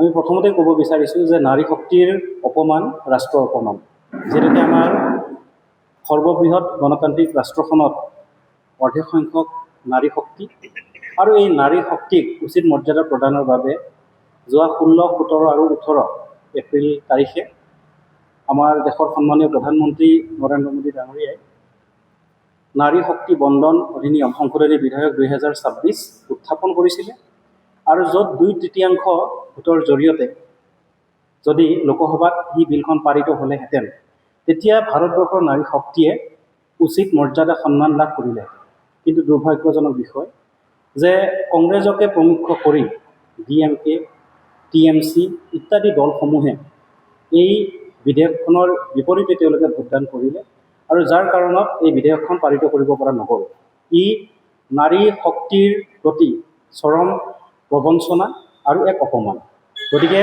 আমি প্ৰথমতে ক'ব বিচাৰিছোঁ যে নাৰী শক্তিৰ অপমান ৰাষ্ট্ৰৰ অপমান। যিহেতুকে আমাৰ সৰ্ববৃহৎ গণতান্ত্ৰিক ৰাষ্ট্ৰখনত অৰ্ধেক সংখ্যক নাৰী শক্তি, আৰু এই নাৰী শক্তিক উচিত মৰ্যাদা প্ৰদানৰ বাবে যোৱা 16, 17 আৰু 18 এপ্ৰিল তাৰিখে আমাৰ দেশৰ সন্মানীয় প্ৰধানমন্ত্ৰী নৰেন্দ্ৰ মোদী ডাঙৰীয়াই নাৰী শক্তি বন্দন অধিনিয়ম সংশোধনী বিধেয়ক 2026 উত্থাপন কৰিছিলে, আৰু য'ত 2/3 ভোটৰ জৰিয়তে যদি লোকসভাত এই বিলখন পাৰিত হ'লেহেঁতেন, তেতিয়া ভাৰতবৰ্ষৰ নাৰী শক্তিয়ে উচিত মৰ্যাদা সন্মান লাভ কৰিলে। কিন্তু দুৰ্ভাগ্যজনক বিষয় যে কংগ্ৰেছকে প্ৰমুখ কৰি DMK, TMC ইত্যাদি দলসমূহে এই বিধেয়কখনৰ বিপৰীতে তেওঁলোকে ভোটদান কৰিলে, আৰু যাৰ কাৰণত এই বিধেয়কখন পাৰিত কৰিব পৰা নগ'ল। ই নাৰী শক্তিৰ প্ৰতি চৰম প্ৰবঞ্চনা আৰু এক অপমান। গতিকে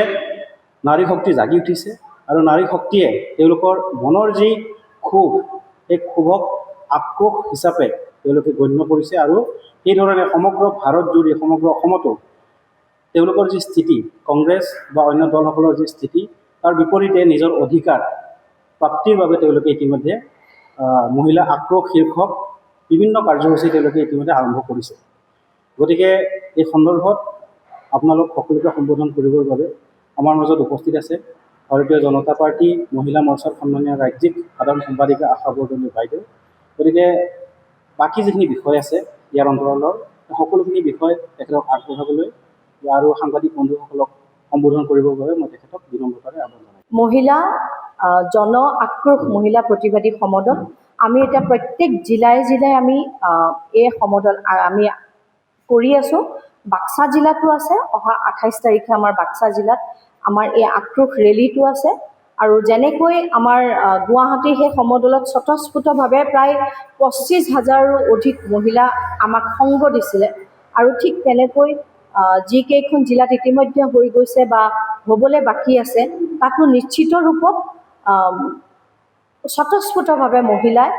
নাৰী শক্তি জাগি উঠিছে, আৰু নাৰী শক্তিয়ে তেওঁলোকৰ মনৰ যি ক্ষোভ, এই ক্ষোভক আক্ৰোশ হিচাপে তেওঁলোকে গণ্য কৰিছে, আৰু সেইধৰণে সমগ্ৰ ভাৰতজুৰি সমগ্ৰ অসমতো তেওঁলোকৰ যি স্থিতি, কংগ্ৰেছ বা অন্য দলসকলৰ যি স্থিতি, তাৰ বিপৰীতে নিজৰ অধিকাৰ প্ৰাপ্তিৰ বাবে তেওঁলোকে ইতিমধ্যে মহিলা আক্ৰোশ শীৰ্ষক বিভিন্ন কাৰ্যসূচী তেওঁলোকে ইতিমধ্যে আৰম্ভ কৰিছে। গতিকে এই সন্দৰ্ভত আপোনালোক সকলোকে সম্বোধন কৰিবৰ বাবে আমাৰ মাজত উপস্থিত আছে ভাৰতীয় জনতা পাৰ্টি মহিলা মৰ্চাৰ সন্মানীয় ৰাজ্যিক সাধাৰণ সম্পাদিকা আশা বৰদলৈ বাইদেউ। গতিকে বাকী যিখিনি বিষয় আছে ইয়াৰ অন্তৰালৰ সকলোখিনি বিষয় তেখেতক আগবঢ়াবলৈ আৰু সাংবাদিক বন্ধুসকলক সম্বোধন কৰিবৰ বাবে মই তেখেতক বিনম্ৰতাৰে আহ্বান জনাইছোঁ। মহিলা জন আক্ৰোশ মহিলা প্ৰতিবাদী সমদল আমি এতিয়া প্ৰত্যেক জিলাই জিলাই আমি এই সমদল আমি কৰি আছোঁ। বাক্সা জিলাতো আছে, অহা 28 তাৰিখে আমাৰ বাক্সা জিলাত আমাৰ এই আক্ৰোশ ৰেলীটো আছে। আৰু যেনেকৈ আমাৰ গুৱাহাটীৰ সেই সমদলত স্বতঃস্ফূৰ্তভাৱে প্ৰায় 25,000ৰো অধিক মহিলা আমাক সংগ দিছিলে, আৰু ঠিক তেনেকৈ যিকেইখন জিলাত ইতিমধ্যে হৈ গৈছে বা হ'বলৈ বাকী আছে, তাতো নিশ্চিত ৰূপত স্বতঃস্ফূৰ্তভাৱে মহিলাই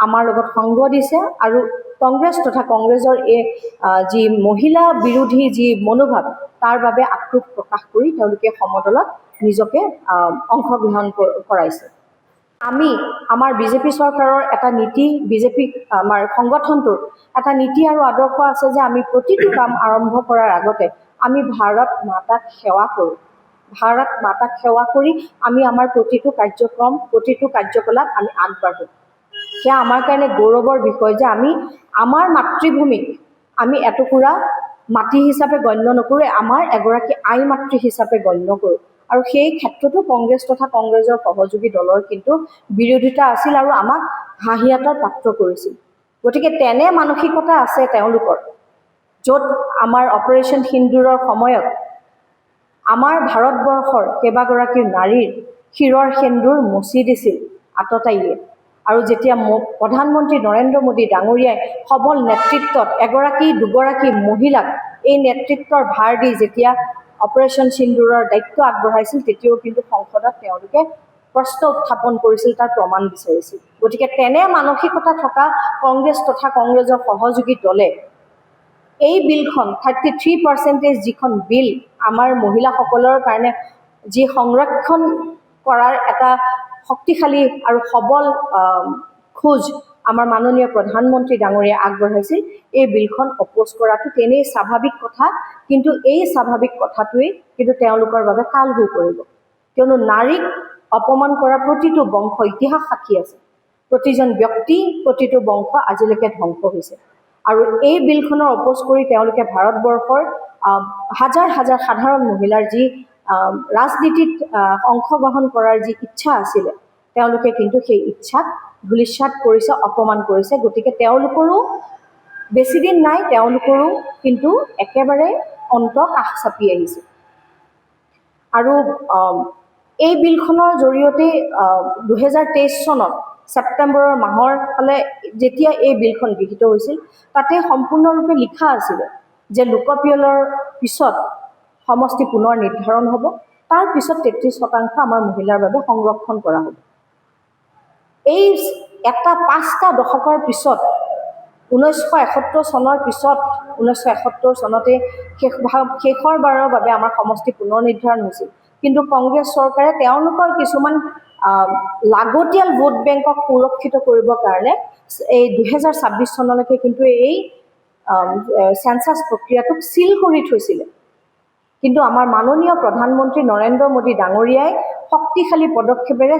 আমাৰ লগত সংগ দিছে। আৰু কংগ্ৰেছ তথা কংগ্ৰেছৰ এই যি মহিলা বিৰোধী যি মনোভাৱ, তাৰ বাবে আক্ৰোশ প্ৰকাশ কৰি তেওঁলোকে সমদলত নিজকে অংশগ্ৰহণ কৰাইছে। আমি আমাৰ বিজেপি চৰকাৰৰ এটা নীতি, বিজেপি আমাৰ সংগঠনটোৰ এটা নীতি আৰু আদৰ্শ আছে যে আমি প্ৰতিটো কাম আৰম্ভ কৰাৰ আগতে আমি ভাৰত মাতাক সেৱা কৰোঁ। ভাৰত মাতাক সেৱা কৰি আমি আমাৰ প্ৰতিটো কাৰ্যক্ৰম, প্ৰতিটো কাৰ্যকলাপ আমি আগবাঢ়োঁ। সেয়া আমাৰ কাৰণে গৌৰৱৰ বিষয় যে আমি আমাৰ মাতৃভূমিক আমি এটুকুৰা মাটি হিচাপে গণ্য নকৰোঁ, আমাৰ এগৰাকী আই মাতৃ হিচাপে গণ্য কৰোঁ। আৰু সেই ক্ষেত্ৰতো কংগ্ৰেছ তথা কংগ্ৰেছৰ সহযোগী দলৰ কিন্তু বিৰোধিতা আছিল আৰু আমাক হাঁহিয়াতৰ পাত্ৰ কৰিছিল। গতিকে তেনে মানসিকতা আছে তেওঁলোকৰ, য'ত আমাৰ অপাৰেশ্যন সিন্দুৰৰ সময়ত আমাৰ ভাৰতবৰ্ষৰ কেইবাগৰাকী নাৰীৰ শিৰৰ সেন্দুৰ মচি দিছিল আততায়ীয়ে। আৰু যেতিয়া প্ৰধানমন্ত্ৰী নৰেন্দ্ৰ মোদী ডাঙৰীয়াই সবল নেতৃত্বত এগৰাকী দুগৰাকী মহিলাক এই নেতৃত্বৰ ভাৰ দি যেতিয়া অপাৰেশ্যন সিন্দুৰৰ দায়িত্ব আগবঢ়াইছিল, তেতিয়াও কিন্তু সংসদত তেওঁলোকে প্ৰশ্ন উত্থাপন কৰিছিল, তাৰ প্ৰমাণ বিচাৰিছিল। গতিকে তেনে মানসিকতা থকা কংগ্ৰেছ তথা কংগ্ৰেছৰ সহযোগী দলে এই বিলখন 33% যিখন বিল আমাৰ মহিলাসকলৰ কাৰণে যি সংৰক্ষণ কৰাৰ এটা শক্তিশালী আৰু সবল খোজ আমাৰ মাননীয় প্ৰধানমন্ত্ৰী ডাঙৰীয়াই আগবঢ়াইছিল, এই বিলখন অপোজ কৰাটো তেনেই স্বাভাৱিক কথা। কিন্তু এই স্বাভাৱিক কথাটোৱেই কিন্তু তেওঁলোকৰ বাবে কাল হৈ পৰিব, কিয়নো নাৰীক অপমান কৰা প্ৰতিটো বংশ ইতিহাস সাক্ষী আছে। প্ৰতিজন ব্যক্তি, প্ৰতিটো বংশ আজিলৈকে ধ্বংস হৈছে। আৰু এই বিলখনৰ অপোজ কৰি তেওঁলোকে ভাৰতবৰ্ষৰ হাজাৰ হাজাৰ সাধাৰণ মহিলাৰ যি ৰাজনীতিত অংশগ্ৰহণ কৰাৰ যি ইচ্ছা আছিলে, তেওঁলোকে কিন্তু সেই ইচ্ছাক ধূলিসাৎ কৰিছে, অপমান কৰিছে। গতিকে তেওঁলোকৰো বেছিদিন নাই, তেওঁলোকৰো কিন্তু একেবাৰে অন্ত কাষ চাপি আহিছে। আৰু এই বিলখনৰ জৰিয়তে 2023 চনত ছেপ্টেম্বৰৰ মাহৰ ফালে যেতিয়া এই বিলখন গৃহীত হৈছিল, তাতে সম্পূৰ্ণৰূপে লিখা আছিলে যে লোকপিয়লৰ পিছত সমষ্টি পুনৰ নিৰ্ধাৰণ হ'ব, তাৰ পিছত 33% আমাৰ মহিলাৰ বাবে সংৰক্ষণ কৰা হ'ব। এই এটা 5টা দশকৰ পিছত 1971 চনৰ পিছত 1971 চনতে শেষৰবাৰৰ বাবে আমাৰ সমষ্টি পুনৰ নিৰ্ধাৰণ হৈছিল কিন্তু কংগ্ৰেছ চৰকাৰে তেওঁলোকৰ কিছুমান লাগতিয়াল ভোট বেংকক সুৰক্ষিত কৰিবৰ কাৰণে এই 2026 চনলৈকে কিন্তু এই সেন্সাস প্ৰক্ৰিয়াটোক সিল কৰি থৈছিল কিন্তু আমাৰ মাননীয় প্ৰধানমন্ত্ৰী নৰেন্দ্ৰ মোদী ডাঙৰীয়াই শক্তিশালী পদক্ষেপেৰে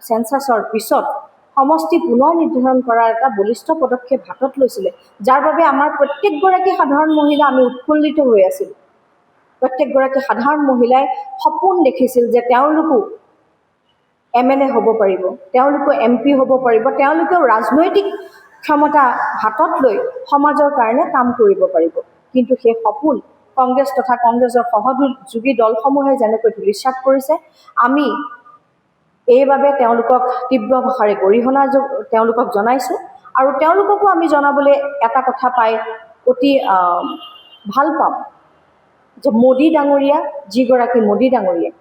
সেন্সাসৰ পিছত সমষ্টি পুনৰ নিৰ্ধাৰণ কৰাৰ এটা বলিষ্ঠ পদক্ষেপ হাতত লৈছিল যাৰ বাবে আমাৰ প্ৰত্যেকগৰাকী সাধাৰণ মহিলা আমি উৎফুল্লিত হৈ আছিল প্ৰত্যেকগৰাকী সাধাৰণ মহিলাই সপোন দেখিছিল যে তেওঁলোকো এমএলএ হ'ব পাৰিব তেওঁলোকো এমপি হ'ব পাৰিব তেওঁলোকেও ৰাজনৈতিক ক্ষমতা হাতত লৈ সমাজৰ কাৰণে কাম কৰিব পাৰিব কিন্তু সেই সপোন কংগ্ৰেছ তথা কংগ্ৰেছৰ সহযোগী দলসমূহে যেনেকৈ ধূলিসাৎ কৰিছে আমি এইভাবে তেওঁলোকক তীব্ৰ ভাষাৰে গৰিহণা তেওঁলোকক জনাইছো আৰু তেওঁলোককো আমি জনাবলৈ এটা কথা পাই অতি ভাল পাম যে মোদী ডাঙৰীয়া যিগৰাকী মোদী ডাঙৰীয়া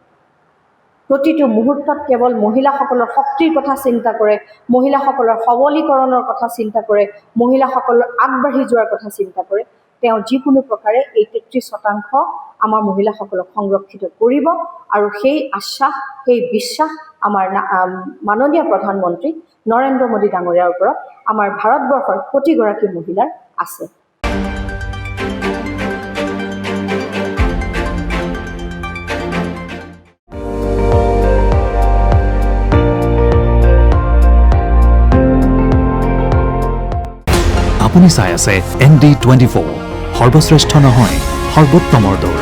প্ৰতিটো মুহূৰ্তত কেৱল মহিলাসকলৰ শক্তিৰ কথা চিন্তা কৰে মহিলাসকলৰ সবলীকৰণৰ কথা চিন্তা কৰে মহিলাসকলৰ আগবাঢ়ি যোৱাৰ কথা চিন্তা কৰে তেওঁ যিকোনো প্ৰকাৰে এই 33% আমাৰ মহিলাসকলক সংৰক্ষিত কৰিব আৰু সেই আশ্বাস সেই বিশ্বাস আমাৰ মাননীয় প্ৰধানমন্ত্ৰী নৰেন্দ্ৰ মোদী ডাঙৰীয়াৰ ওপৰত আমাৰ ভাৰতবৰ্ষৰ প্ৰতিগৰাকী মহিলাৰ আছে আপুনি চাই আছে ND24 সৰ্বশ্ৰেষ্ঠ নহয় সৰ্বোত্তমৰ দৌৰ